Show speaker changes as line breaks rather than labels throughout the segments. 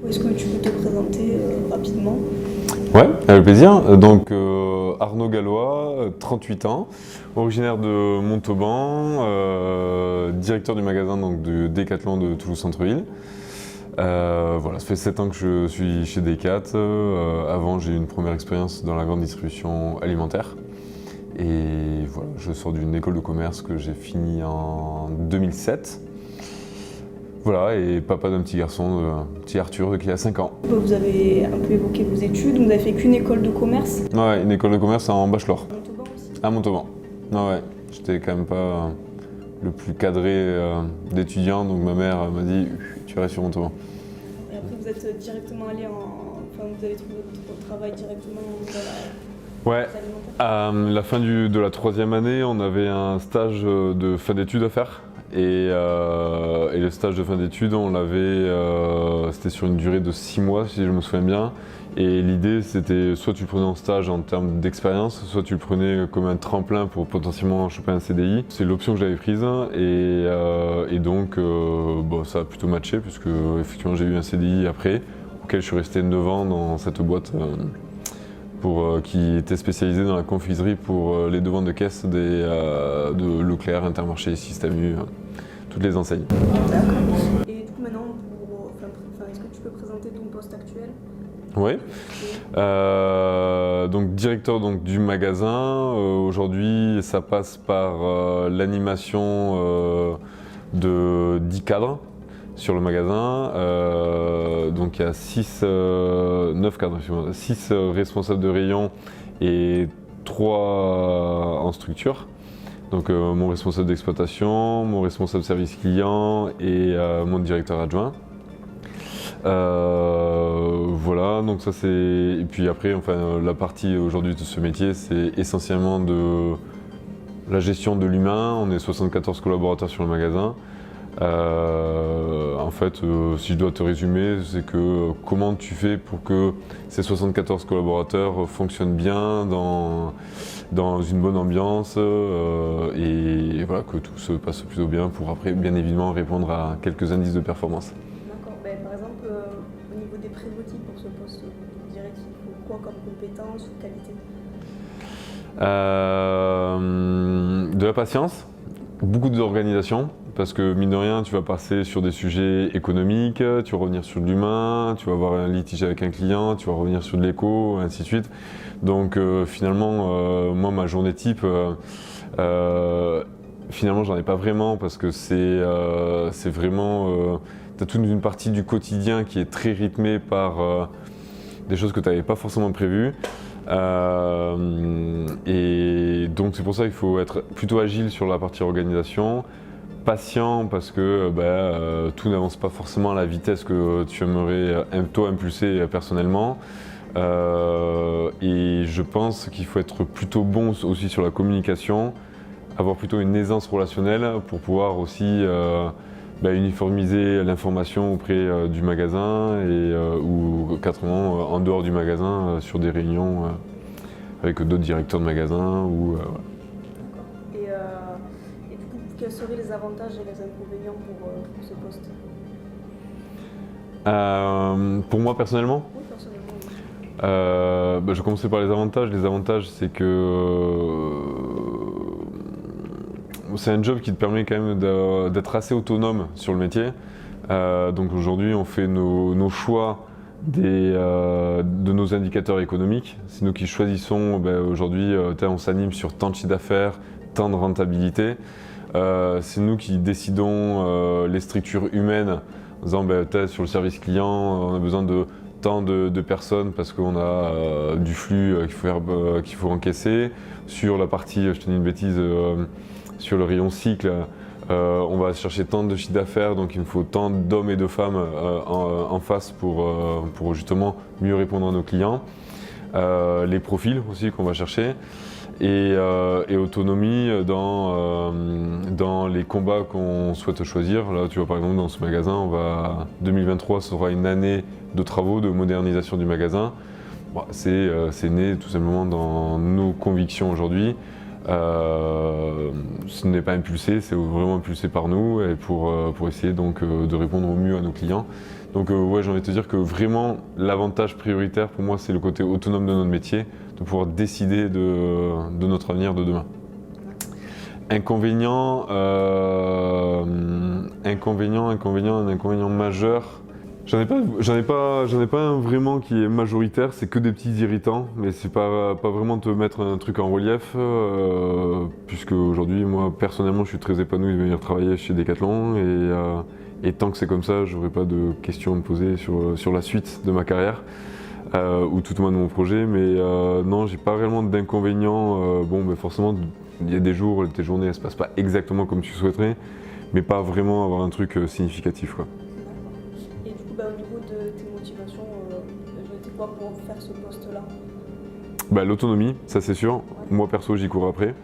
Est-ce que tu peux te présenter rapidement?
Ouais, avec plaisir. Donc Arnaud Gallois, 38 ans, originaire de Montauban, directeur du magasin donc, de Decathlon de Toulouse Centre-Ville. Voilà, ça fait 7 ans que je suis chez Decat. Avant, j'ai eu une première expérience dans la grande distribution alimentaire. Et voilà, je sors d'une école de commerce que j'ai fini en 2007. Voilà, et papa d'un petit garçon, petit Arthur, qui a 5 ans.
Vous avez un peu évoqué vos études, vous n'avez fait qu'une école de commerce?
Ouais, une école de commerce en bachelor.
À Montauban aussi?
À Montauban. Ouais, j'étais quand même pas le plus cadré d'étudiants, donc ma mère m'a dit tu restes sur Montauban.
Et après vous êtes directement allé Enfin vous avez trouvé votre travail directement dans
Ouais,
l'alimentaire?
à la fin de la 3e année, on avait un stage de fin d'études à faire. Et le stage de fin d'études, c'était sur une durée de 6 mois, si je me souviens bien. Et l'idée, c'était soit tu le prenais en stage en termes d'expérience, soit tu le prenais comme un tremplin pour potentiellement choper un CDI. C'est l'option que j'avais prise et donc bon, ça a plutôt matché puisque effectivement j'ai eu un CDI après, auquel je suis resté 9 ans dans cette boîte qui était spécialisée dans la confiserie pour les devantes de caisse de Leclerc, Intermarché, Système U, toutes les enseignes.
D'accord. Et du coup maintenant, est-ce que tu peux présenter ton poste actuel?
Oui. Donc directeur donc, du magasin. Aujourd'hui, ça passe par l'animation de 10 cadres sur le magasin. Donc il y a 9 cadres, 6 responsables de rayon et 3 en structure. Donc mon responsable d'exploitation, mon responsable service client et mon directeur adjoint. Voilà, donc ça c'est. Et puis après, enfin, la partie aujourd'hui de ce métier, c'est essentiellement de la gestion de l'humain. On est 74 collaborateurs sur le magasin. En fait, si je dois te résumer, c'est que comment tu fais pour que ces 74 collaborateurs fonctionnent bien dans une bonne ambiance et voilà, que tout se passe plutôt bien pour après, bien évidemment, répondre à quelques indices de performance.
D'accord. Par exemple, au niveau des prérequis pour ce poste, vous direz qu'il faut quoi comme compétences ou qualité?
De la patience, beaucoup d'organisation, parce que mine de rien, tu vas passer sur des sujets économiques, tu vas revenir sur de l'humain, tu vas avoir un litige avec un client, tu vas revenir sur de l'éco, ainsi de suite. Donc finalement, moi, ma journée type, finalement, j'en ai pas vraiment, parce que c'est vraiment... tu as toute une partie du quotidien qui est très rythmée par des choses que tu n'avais pas forcément prévues. Et donc c'est pour ça qu'il faut être plutôt agile sur la partie organisation, patient parce que tout n'avance pas forcément à la vitesse que tu aimerais toi impulser personnellement. Et je pense qu'il faut être plutôt bon aussi sur la communication, avoir plutôt une aisance relationnelle pour pouvoir aussi uniformiser l'information auprès du magasin ou carrément en dehors du magasin sur des réunions avec d'autres directeurs de magasin.
D'accord. Et du coup, quels seraient les avantages et les inconvénients pour ce poste?
Pour moi personnellement,
Oui, personnellement.
je vais commencer par les avantages. Les avantages, c'est que c'est un job qui te permet quand même d'être assez autonome sur le métier. Donc aujourd'hui, on fait nos choix de nos indicateurs économiques. C'est nous qui choisissons, aujourd'hui, on s'anime sur tant de chiffre d'affaires, tant de rentabilité. C'est nous qui décidons les structures humaines, en disant sur le service client, on a besoin de tant de personnes parce qu'on a du flux qu'il faut encaisser. Sur la partie, je te dis une bêtise, sur le rayon cycle, on va chercher tant de chiffre d'affaires, donc il nous faut tant d'hommes et de femmes en face pour justement mieux répondre à nos clients. Les profils aussi qu'on va chercher et autonomie dans les combats qu'on souhaite choisir. Là, tu vois, par exemple, dans ce magasin, 2023 sera une année de travaux, de modernisation du magasin. Bon, c'est né tout simplement dans nos convictions aujourd'hui. Ce n'est pas impulsé, c'est vraiment impulsé par nous et pour essayer donc de répondre au mieux à nos clients. Donc ouais, j'ai envie de te dire que vraiment l'avantage prioritaire pour moi c'est le côté autonome de notre métier, de pouvoir décider de notre avenir de demain. Inconvénient, un inconvénient majeur. J'en ai pas un vraiment qui est majoritaire, c'est que des petits irritants, mais c'est pas vraiment te mettre un truc en relief, puisque aujourd'hui, moi personnellement, je suis très épanoui de venir travailler chez Decathlon et tant que c'est comme ça, j'aurai pas de questions à me poser sur la suite de ma carrière ou tout au moins de mon projet, mais non, j'ai pas réellement d'inconvénients. Bon, mais forcément, il y a des jours où tes journées elles se passent pas exactement comme tu souhaiterais, mais pas vraiment avoir un truc significatif, quoi.
Et du coup, au niveau de tes motivations, c'était quoi pour faire ce poste-là?
L'autonomie, ça c'est sûr. Moi perso, j'y cours après.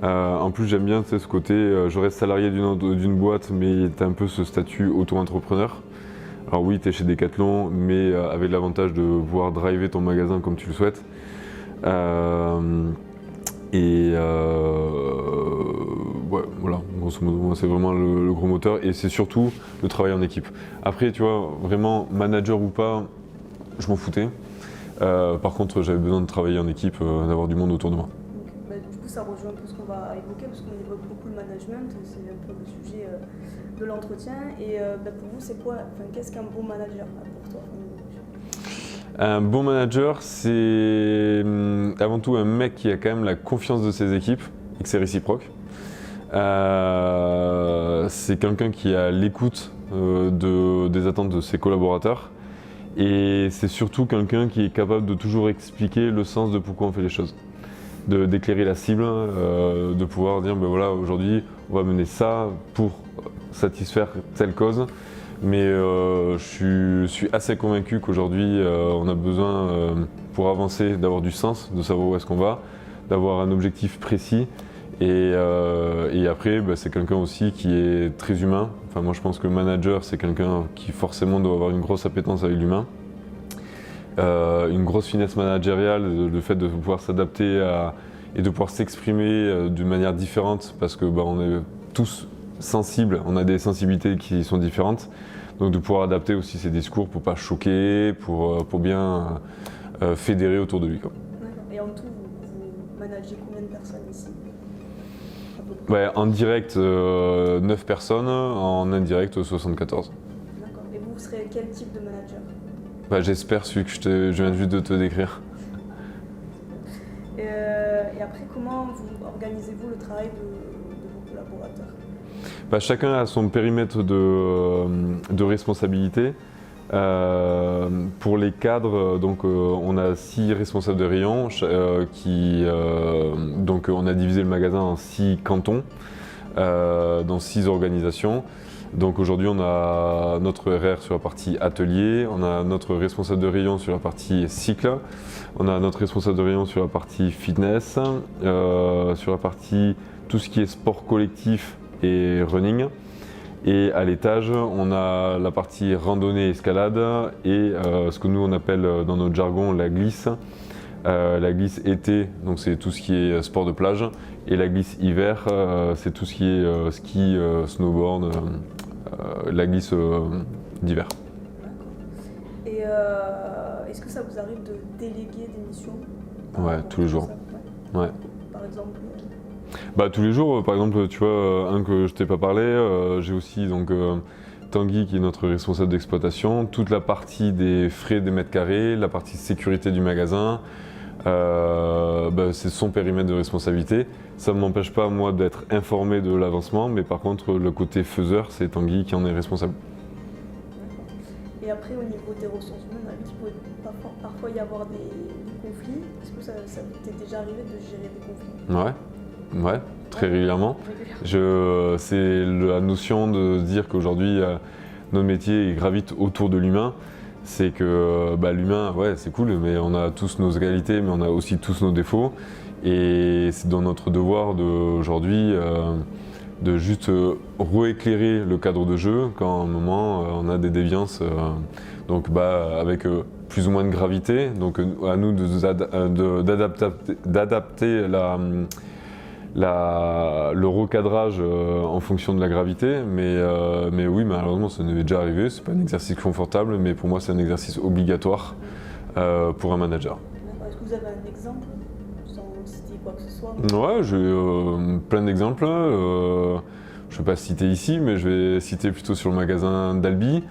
En plus, j'aime bien ce côté, je reste salarié d'une boîte, mais tu as un peu ce statut auto-entrepreneur. Alors oui, tu es chez Decathlon, mais avec l'avantage de pouvoir driver ton magasin comme tu le souhaites. Ouais, voilà, grosso modo, moi, c'est vraiment le gros moteur et c'est surtout le travail en équipe. Après, tu vois, vraiment, manager ou pas, je m'en foutais. Par contre, j'avais besoin de travailler en équipe, d'avoir du monde autour de moi.
Du coup, ça rejoint un peu ce qu'on va évoquer parce qu'on évoque beaucoup le management, c'est un peu le sujet de l'entretien. Et pour vous, c'est quoi, qu'est-ce qu'un bon manager pour toi?
Un bon manager, c'est avant tout un mec qui a quand même la confiance de ses équipes et que c'est réciproque. C'est quelqu'un qui a l'écoute des attentes de ses collaborateurs et c'est surtout quelqu'un qui est capable de toujours expliquer le sens de pourquoi on fait les choses. D'éclairer la cible, de pouvoir dire voilà, aujourd'hui on va mener ça pour satisfaire telle cause. Mais je suis assez convaincu qu'aujourd'hui, on a besoin, pour avancer, d'avoir du sens, de savoir où est-ce qu'on va, d'avoir un objectif précis. Et après, c'est quelqu'un aussi qui est très humain. Enfin, moi, je pense que le manager, c'est quelqu'un qui forcément doit avoir une grosse appétence avec l'humain. Une grosse finesse managériale, le fait de pouvoir s'adapter et de pouvoir s'exprimer d'une manière différente, parce que on est tous sensibles, on a des sensibilités qui sont différentes, donc de pouvoir adapter aussi ses discours pour pas choquer, pour bien fédérer autour de lui, quoi.
Et en tout, vous managez combien de personnes ici?
En direct 9 personnes, en indirect 74.
D'accord. Et vous serez quel type de manager?
J'espère celui que je viens juste de te décrire.
Et après, comment vous organisez-vous le travail de vos collaborateurs?
Chacun a son périmètre de responsabilité. Pour les cadres, donc, on a 6 responsables de rayon, donc on a divisé le magasin en 6 cantons, dans 6 organisations. Donc aujourd'hui on a notre RR sur la partie atelier, on a notre responsable de rayon sur la partie cycle, on a notre responsable de rayon sur la partie fitness, sur la partie tout ce qui est sport collectif et running. Et à l'étage, on a la partie randonnée escalade et ce que nous on appelle dans notre jargon la glisse. La glisse été, donc c'est tout ce qui est sport de plage, et la glisse hiver, c'est tout ce qui est ski, snowboard, la glisse d'hiver.
Et est-ce que ça vous arrive de déléguer des missions?
Ouais, tous les jours. Ouais.
Par exemple?
Tous les jours, par exemple, tu vois, un que je t'ai pas parlé, j'ai aussi donc Tanguy qui est notre responsable d'exploitation, toute la partie des frais des mètres carrés, la partie sécurité du magasin, c'est son périmètre de responsabilité. Ça ne m'empêche pas moi d'être informé de l'avancement, mais par contre le côté faiseur, c'est Tanguy qui en est responsable.
Et après au niveau des ressources humaines, il peut parfois y avoir des conflits. Est-ce que ça t'est déjà arrivé de gérer des conflits?
Ouais, très régulièrement. C'est la notion de dire qu'aujourd'hui, notre métier gravite autour de l'humain. C'est que l'humain, ouais, c'est cool, mais on a tous nos qualités, mais on a aussi tous nos défauts. Et c'est dans notre devoir d'aujourd'hui de juste rééclairer le cadre de jeu quand à un moment on a des déviances. Donc avec plus ou moins de gravité. Donc à nous d'adapter le recadrage en fonction de la gravité, mais oui, malheureusement ça nous est déjà arrivé, c'est pas un exercice confortable, mais pour moi c'est un exercice obligatoire pour un manager.
Est-ce que vous avez un exemple, sans citer quoi que ce soit?
Ouais, j'ai plein d'exemples. Je ne vais pas citer ici, mais je vais citer plutôt sur le magasin d'Albi.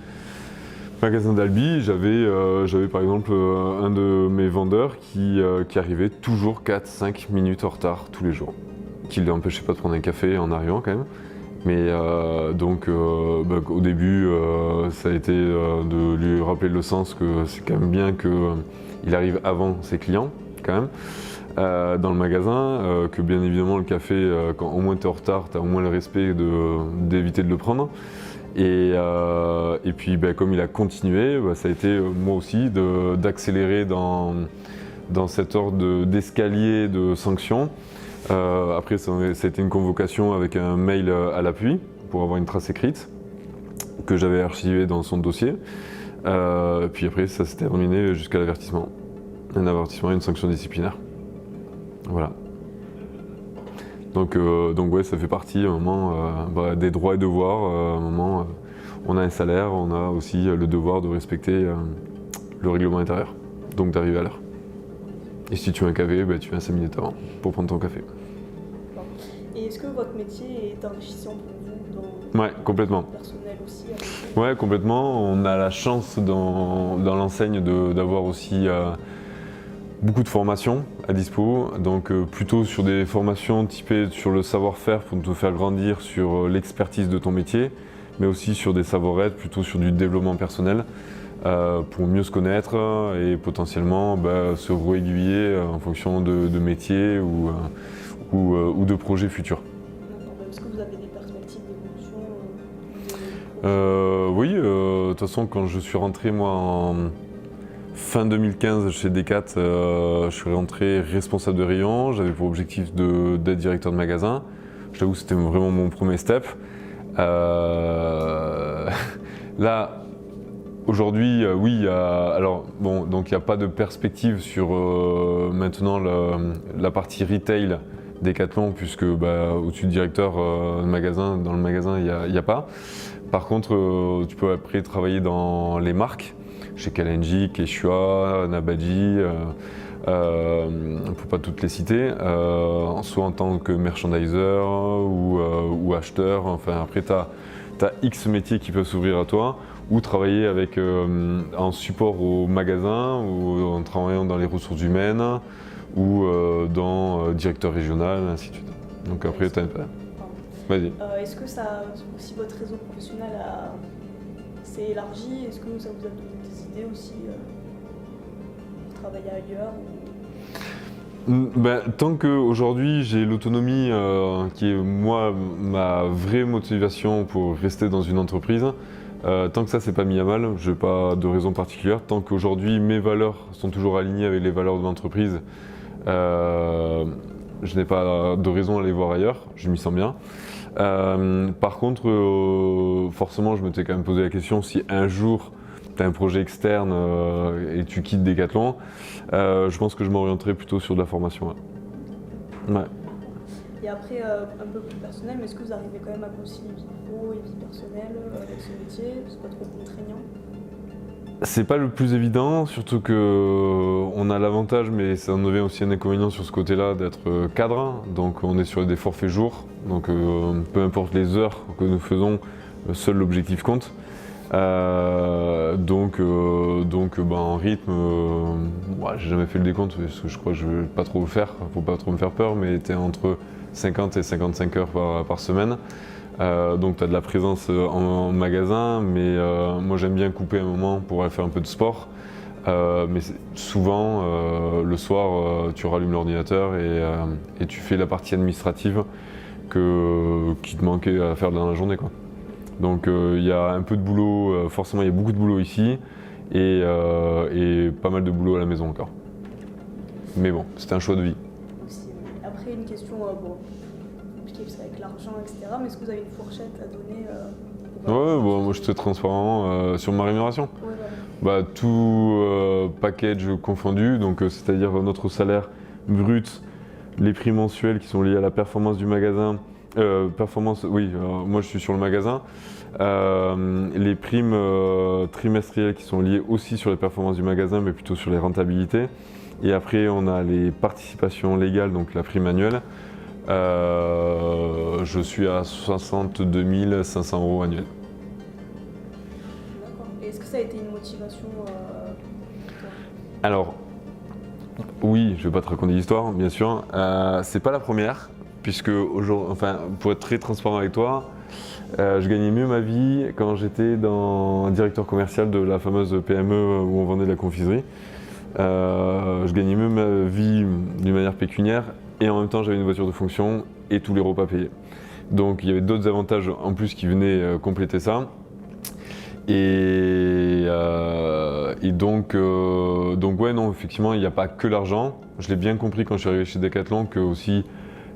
J'avais par exemple un de mes vendeurs qui arrivait toujours 4-5 minutes en retard tous les jours, qui ne l'empêchait pas de prendre un café en arrivant quand même. Mais au début, ça a été de lui rappeler le sens que c'est quand même bien qu'il arrive avant ses clients quand même. Dans le magasin, que bien évidemment le café, quand au moins tu es en retard, tu as au moins le respect d'éviter de le prendre. Et puis comme il a continué, ça a été moi aussi d'accélérer dans cet ordre d'escalier de sanctions. Après ça a été une convocation avec un mail à l'appui pour avoir une trace écrite que j'avais archivée dans son dossier. Puis après ça s'est terminé jusqu'à l'avertissement. Un avertissement et une sanction disciplinaire. Voilà. Donc ouais, ça fait partie à un moment des droits et devoirs. À un moment, on a un salaire, on a aussi le devoir de respecter le règlement intérieur, donc d'arriver à l'heure. Et si tu veux un café, tu viens 5 minutes avant pour prendre ton café.
Et est-ce que votre métier est enrichissant pour vous
Ouais, complètement.
Personnel aussi
Ouais, complètement. On a la chance dans l'enseigne d'avoir aussi beaucoup de formations à dispo, donc plutôt sur des formations typées sur le savoir-faire pour te faire grandir sur l'expertise de ton métier, mais aussi sur des savoir-être, plutôt sur du développement personnel pour mieux se connaître et potentiellement se réaiguiller en fonction de métiers ou de projets futurs.
Est-ce que vous avez des perspectives d'évolution
Oui, de toute façon quand je suis rentré moi en fin 2015 chez Decat, je suis rentré responsable de rayon, j'avais pour objectif d'être directeur de magasin. Je t'avoue que c'était vraiment mon premier step. Là, aujourd'hui, oui, donc il n'y a pas de perspective sur maintenant la partie retail Decathlon, puisque au-dessus de directeur de magasin, dans le magasin, il n'y a pas. Par contre, tu peux après travailler dans les marques, chez Kalenji, Quechua, Nabadji, on ne peut pas toutes les citer, soit en tant que merchandiser ou acheteur. Enfin, après, tu as X métiers qui peuvent s'ouvrir à toi, ou travailler en support au magasin, ou en travaillant dans les ressources humaines, ou dans directeur régional, ainsi de suite. Donc après, tu as... Vas-y.
Est-ce que aussi votre réseau professionnel s'est élargi? Est-ce que ça vous a donné des idées aussi pour travailler ailleurs
Tant qu'aujourd'hui j'ai l'autonomie qui est moi ma vraie motivation pour rester dans une entreprise, tant que ça c'est pas mis à mal, je n'ai pas de raison particulière. Tant qu'aujourd'hui mes valeurs sont toujours alignées avec les valeurs de l'entreprise, je n'ai pas de raison à aller voir ailleurs, je m'y sens bien. Par contre, forcément, je m'étais quand même posé la question si un jour tu as un projet externe et tu quittes Decathlon, je pense que je m'orienterai plutôt sur de la formation. Ouais.
Et après, un peu plus personnel, mais est-ce que vous arrivez quand même à concilier vie pro et vie personnelle avec ce métier? C'est pas trop contraignant?
C'est pas le plus évident, surtout qu'on a l'avantage, mais ça en devient aussi un inconvénient sur ce côté-là, d'être cadre. Donc on est sur des forfaits jours, donc peu importe les heures que nous faisons, seul l'objectif compte. En rythme, j'ai jamais fait le décompte, parce que je crois que je vais pas trop le faire, faut pas trop me faire peur, mais t'es entre 50 et 55 heures par semaine. Donc tu as de la présence en magasin, mais moi j'aime bien couper un moment pour aller faire un peu de sport. Mais souvent, le soir, tu rallumes l'ordinateur et tu fais la partie administrative qui te manquait à faire dans la journée, quoi. Donc il y a un peu de boulot, forcément il y a beaucoup de boulot ici et pas mal de boulot à la maison encore. Mais bon, c'est un choix de vie.
Après une question compliquée parce qu'avec l'argent, etc. Mais est-ce que vous avez une fourchette à donner
moi je suis très transparent sur ma rémunération.
Ouais, voilà.
Tout package confondu, donc c'est-à-dire notre salaire brut les prix mensuels qui sont liés à la performance du magasin. Moi je suis sur le magasin. Les primes trimestrielles qui sont liées aussi sur les performances du magasin, mais plutôt sur les rentabilités. Et après, on a les participations légales, donc la prime annuelle. Je suis à 62 500 € annuels.
D'accord. Et est-ce que ça a été une motivation pour toi?
Alors, oui, je vais pas te raconter l'histoire, bien sûr. C'est pas la première, puisque pour être très transparent avec toi, je gagnais mieux ma vie quand j'étais directeur commercial de la fameuse PME où on vendait de la confiserie. Je gagnais mieux ma vie d'une manière pécuniaire et en même temps j'avais une voiture de fonction et tous les repas payés. Donc il y avait d'autres avantages en plus qui venaient compléter ça. Et donc ouais, non, effectivement il n'y a pas que l'argent. Je l'ai bien compris quand je suis arrivé chez Decathlon que aussi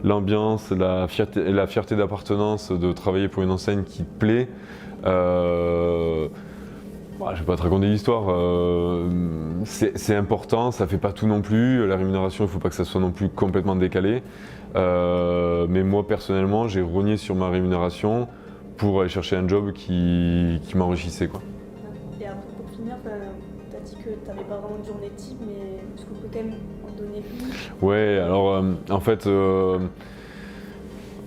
l'ambiance, la fierté d'appartenance de travailler pour une enseigne qui te plaît. Je vais pas te raconter l'histoire, c'est important, ça fait pas tout non plus, la rémunération il faut pas que ça soit non plus complètement décalé, mais moi personnellement j'ai rogné sur ma rémunération pour aller chercher un job qui m'enrichissait, quoi.
Et après pour finir, tu as dit que tu n'avais pas vraiment de journée type, mais est-ce qu'on peut quand même en donner une?
Ouais, alors en fait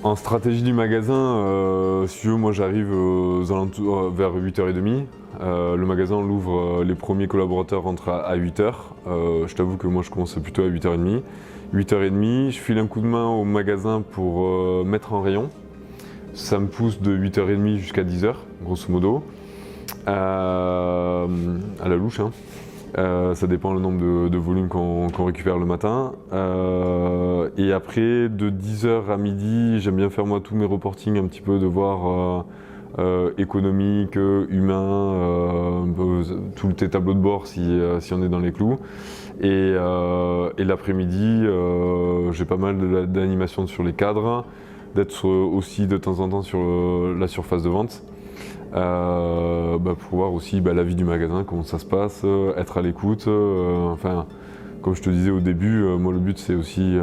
en stratégie du magasin, si tu veux, moi j'arrive aux alentours vers 8h30. Le magasin l'ouvre, les premiers collaborateurs rentrent à 8h. Je t'avoue que moi je commence plutôt à 8h30. 8h30, je file un coup de main au magasin pour mettre en rayon. Ça me pousse de 8h30 jusqu'à 10h, grosso modo. À la louche, hein. Ça dépend le nombre de volumes qu'on récupère le matin. Et après, de 10h à midi, j'aime bien faire moi tous mes reportings, un petit peu de voir économique, humain, tous tes tableaux de bord si on est dans les clous. Et l'après-midi, j'ai pas mal d'animations sur les cadres, d'être aussi de temps en temps sur la surface de vente. Pour voir aussi la vie du magasin, comment ça se passe, être à l'écoute. Comme je te disais au début, moi le but c'est aussi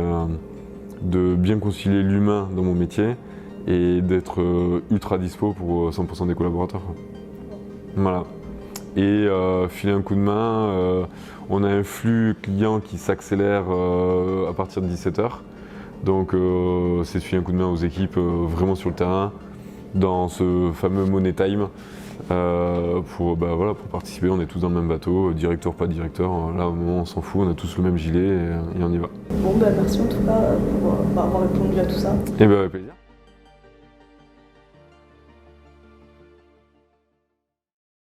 de bien concilier l'humain dans mon métier et d'être ultra dispo pour 100% des collaborateurs. Voilà. Et filer un coup de main, on a un flux client qui s'accélère à partir de 17h. Donc c'est de filer un coup de main aux équipes vraiment sur le terrain, dans ce fameux money time, pour participer. On est tous dans le même bateau, directeur pas directeur, là au moment on s'en fout, on a tous le même gilet et on y va.
Bon, merci en tout cas pour avoir répondu à tout ça.
Et avec plaisir.